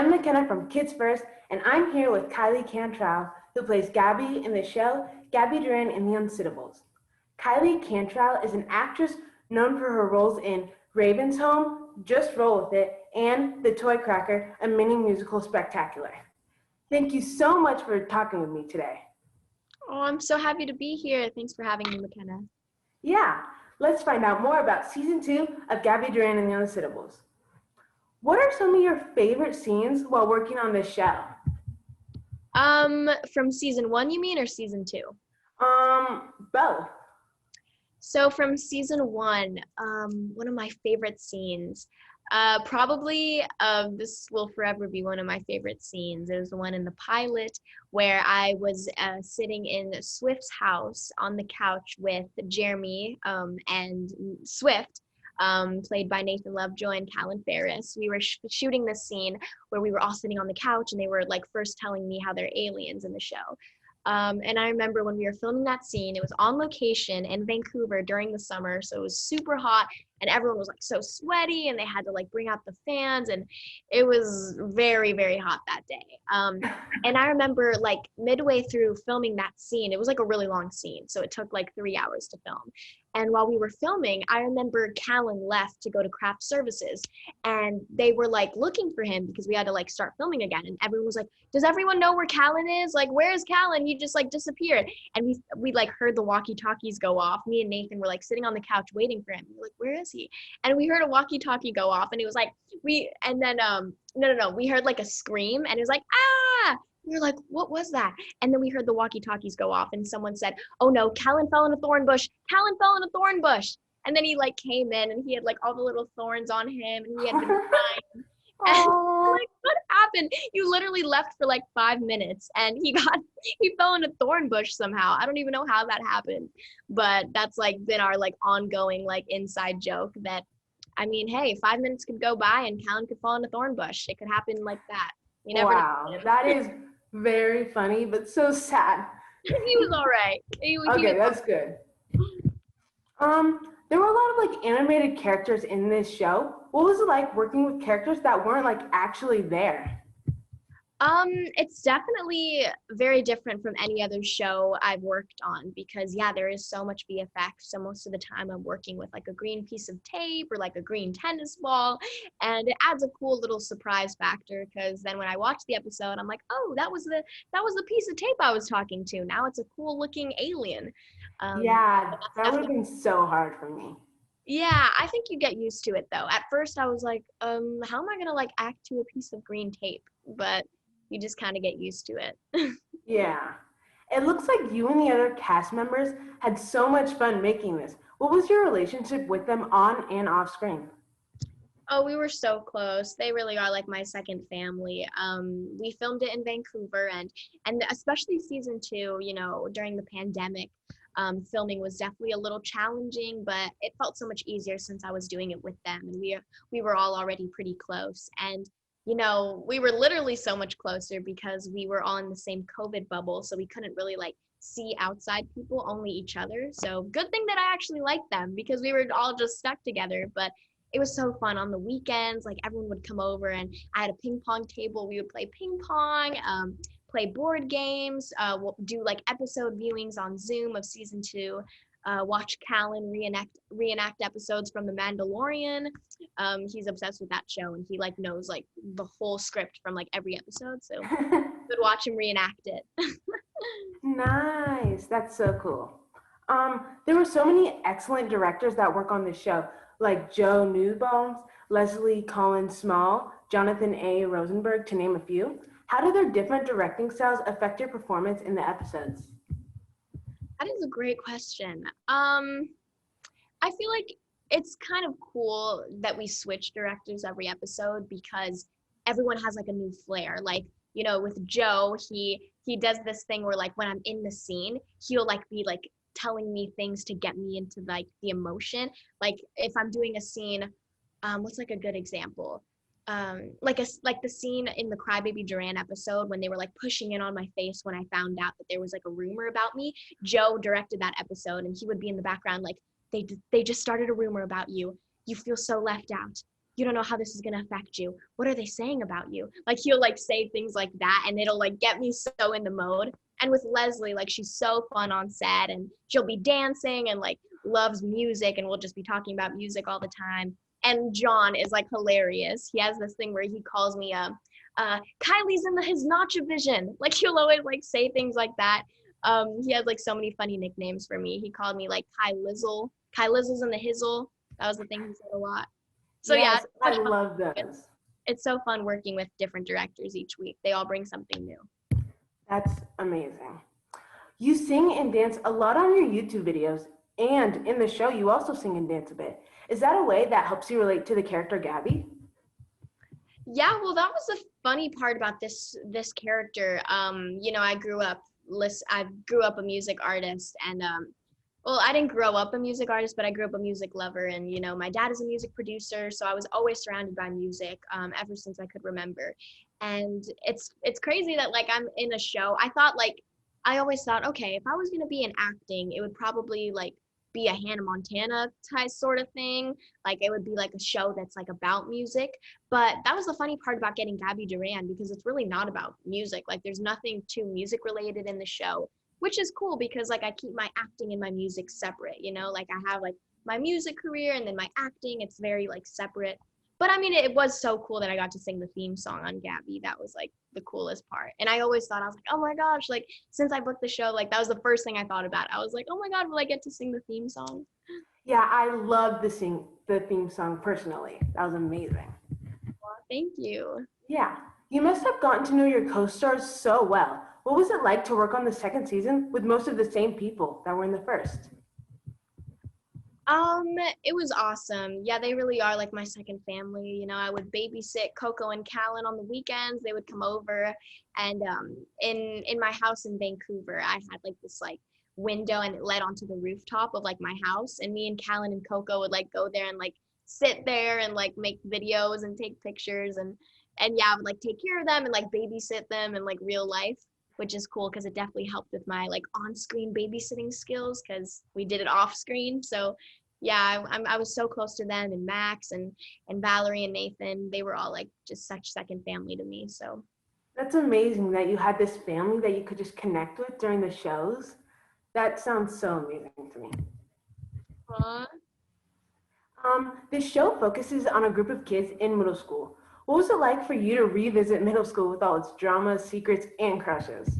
I'm Makena from Kids First, and I'm here with Kylie Cantrall, who plays Gabby in the show Gabby Duran and the Unsittables. Kylie Cantrall is an actress known for her roles in Raven's Home, Just Roll With It, and The Toycracker, a mini musical spectacular. Thank you so much for talking with me today. Oh, I'm so happy to be here. Thanks for having me, Makena. Yeah, let's find out more about Season 2 of Gabby Duran and the Unsittables. What are some of your favorite scenes while working on this show? From season 1, you mean, or season 2? Both. So from season 1, one of my favorite scenes, probably this will forever be one of my favorite scenes. It was the one in the pilot where I was sitting in Swift's house on the couch with Jeremy and Swift, played by Nathan Lovejoy and Callan Ferris. We were shooting this scene where we were all sitting on the couch and they were like first telling me how they're aliens in the show. And I remember when we were filming that scene, it was on location in Vancouver during the summer, so it was super hot and everyone was like so sweaty and they had to like bring out the fans and it was very, very hot that day. And I remember like midway through filming that scene, it was like a really long scene, so it took like 3 hours to film. And while we were filming, I remember Callan left to go to craft services and they were like looking for him because we had to like start filming again. And everyone was like, does everyone know where Callan is? Like, where's Callan? He just like disappeared. And we like heard the walkie-talkies go off. Me and Nathan were like sitting on the couch waiting for him. We were like, where is he? And we heard a walkie-talkie go off and it was like, we heard like a scream and it was like, ah! We were like, what was that? And then we heard the walkie-talkies go off and someone said, oh no, Callan fell in a thorn bush. Callan fell in a thorn bush. And then he like came in and he had like all the little thorns on him and he had been crying. And like, what happened? You literally left for like 5 minutes and he fell in a thorn bush somehow. I don't even know how that happened. But that's like been our like ongoing like inside joke that, I mean, hey, 5 minutes could go by and Callan could fall in a thorn bush. It could happen like that. You never know. That is very funny, but so sad. He was all right. Okay, that's good. There were a lot of like animated characters in this show. What was it like working with characters that weren't like actually there? It's definitely very different from any other show I've worked on because yeah, there is so much VFX. So most of the time I'm working with like a green piece of tape or like a green tennis ball, and it adds a cool little surprise factor because then when I watch the episode, I'm like, oh, that was the piece of tape I was talking to. Now it's a cool looking alien. Yeah, that would have been so hard for me. Yeah, I think you get used to it though. At first I was like, how am I gonna like act to a piece of green tape? But you just kind of get used to it. Yeah. It looks like you and the other cast members had so much fun making this. What was your relationship with them on and off screen? Oh, we were so close. They really are like my second family. We filmed it in Vancouver and especially season 2, you know, during the pandemic, filming was definitely a little challenging, but it felt so much easier since I was doing it with them and we were all already pretty close. And you know, we were literally so much closer because we were all in the same COVID bubble, so we couldn't really like see outside people, only each other. So good thing that I actually liked them because we were all just stuck together. But it was so fun on the weekends. Like everyone would come over and I had a ping pong table. We would play ping pong, play board games, we'll do like episode viewings on Zoom of season 2. Watch Callan reenact episodes from The Mandalorian. He's obsessed with that show and he like knows like the whole script from like every episode, so would watch him reenact it. Nice, that's so cool. There were so many excellent directors that work on this show, like Joe Newbones, Leslie Collins Small, Jonathan A. Rosenberg, to name a few. How do their different directing styles affect your performance in the episodes? That is a great question. I feel like it's kind of cool that we switch directors every episode because everyone has like a new flair. Like, you know, with Joe, he does this thing where like when I'm in the scene, he'll like be like telling me things to get me into like the emotion. Like if I'm doing a scene, what's like a good example? Like the scene in the Crybaby Duran episode when they were like pushing in on my face when I found out that there was like a rumor about me. Joe directed that episode and he would be in the background like, they just started a rumor about you. You feel so left out. you don't know how this is going to affect you. What are they saying about you? Like he'll like say things like that, and it'll like get me so in the mode. And with Leslie, like she's so fun on set, and she'll be dancing and like loves music, and we'll just be talking about music all the time. And John is like hilarious. He has this thing where he calls me Kylie's in his Nacha vision. Like he'll always like say things like that. He has like so many funny nicknames for me. He called me like Kai Lizzle. Kai Lizzle's in the Hizzle. That was the thing he said a lot. So yeah, Yes, I love those. it's so fun working with different directors each week. They all bring something new. That's amazing. You sing and dance a lot on your YouTube videos, and in the show, you also sing and dance a bit. Is that a way that helps you relate to the character Gabby? Yeah, well, that was the funny part about this character. You know, I grew up a music artist, and well, I didn't grow up a music artist, but I grew up a music lover, and you know, my dad is a music producer, so I was always surrounded by music ever since I could remember. And it's crazy that like I'm in a show. I always thought, okay, if I was gonna be in acting, it would probably like be a Hannah Montana type sort of thing. Like it would be like a show that's like about music. But that was the funny part about getting Gabby Duran, because it's really not about music. Like there's nothing too music related in the show, which is cool because like I keep my acting and my music separate, you know, like I have like my music career and then my acting, it's very like separate. But I mean, it was so cool that I got to sing the theme song on Gabby. That was like the coolest part. And I always thought, I was like, oh my gosh, like since I booked the show, like that was the first thing I thought about. I was like, oh my God, will I get to sing the theme song? Yeah, I love the theme song personally. That was amazing. Well, thank you. Yeah, you must have gotten to know your co-stars so well. What was it like to work on the second season with most of the same people that were in the first? It was awesome. Yeah, they really are like my second family. You know, I would babysit Coco and Callan on the weekends. They would come over, and in my house in Vancouver, I had like this like window, and it led onto the rooftop of like my house. And me and Callan and Coco would like go there and like sit there and like make videos and take pictures, and yeah, I would like take care of them and like babysit them in like real life, which is cool because it definitely helped with my like on-screen babysitting skills because we did it off-screen. So yeah, I was so close to them, and Max and Valerie and Nathan. They were all like just such second family to me. So That's amazing that you had this family that you could just connect with during the shows. That sounds so amazing to me. uh, This show focuses on a group of kids in middle school. What was it like for you to revisit middle school with all its drama, secrets, and crushes?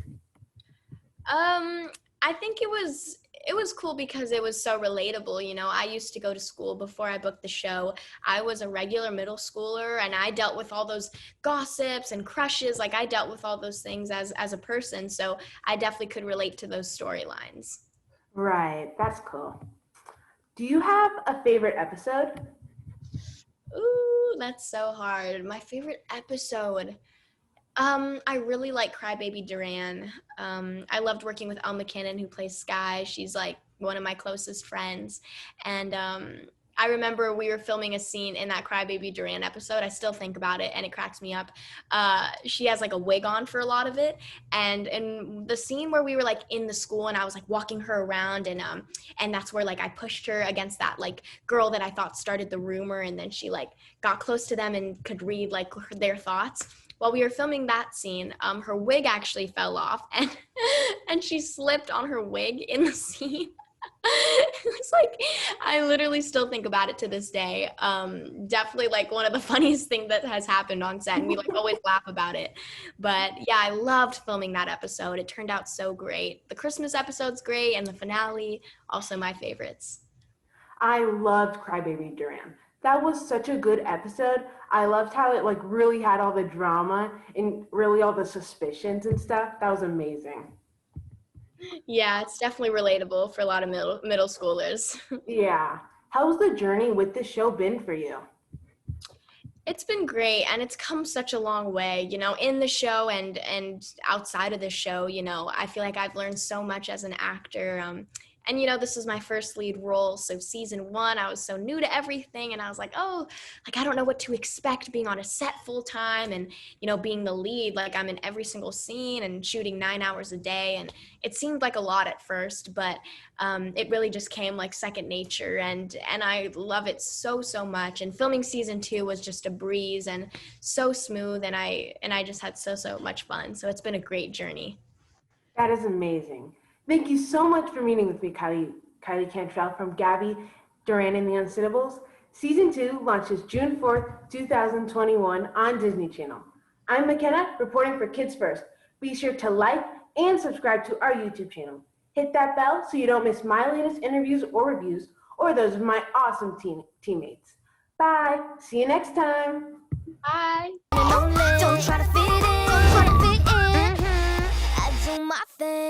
I think it was cool because it was so relatable. You know, I used to go to school before I booked the show. I was a regular middle schooler, and I dealt with all those gossips and crushes. Like I dealt with all those things as a person. So I definitely could relate to those storylines. Right, that's cool. Do you have a favorite episode? Ooh, that's so hard. My favorite episode. I really like Crybaby Duran. I loved working with Elle McKinnon, who plays Sky. She's like one of my closest friends. And I remember we were filming a scene in that Crybaby Duran episode. I still think about it and it cracks me up. She has like a wig on for a lot of it. And in the scene where we were like in the school and I was like walking her around, and that's where like I pushed her against that like girl that I thought started the rumor, and then she like got close to them and could read like their thoughts. While we were filming that scene, her wig actually fell off, and and she slipped on her wig in the scene. It was like, I literally still think about it to this day. Definitely like one of the funniest things that has happened on set, and we like always laugh about it. But yeah, I loved filming that episode. It turned out so great. The Christmas episode's great, and the finale, also my favorites. I loved Crybaby Duran. That was such a good episode. I loved how it like really had all the drama and really all the suspicions and stuff. That was amazing. Yeah, it's definitely relatable for a lot of middle schoolers. Yeah. How's the journey with the show been for you? It's been great, and it's come such a long way, you know, in the show and outside of the show. You know, I feel like I've learned so much as an actor. And, this is my first lead role. So season 1, I was so new to everything. And I was like, oh, like, I don't know what to expect being on a set full time. And, being the lead, like I'm in every single scene and shooting 9 hours a day. And it seemed like a lot at first, but it really just came like second nature. And I love it so, so much. And filming season 2 was just a breeze and so smooth. And I just had so, so much fun. So it's been a great journey. That is amazing. Thank you so much for meeting with me, Kylie Cantrall from Gabby Duran and the Unsittables. Season 2 launches June 4th, 2021 on Disney Channel. I'm Makena, reporting for Kids First. Be sure to like and subscribe to our YouTube channel. Hit that bell so you don't miss my latest interviews or reviews or those of my awesome teammates. Bye. See you next time. Bye. Don't try to fit in. I do my thing.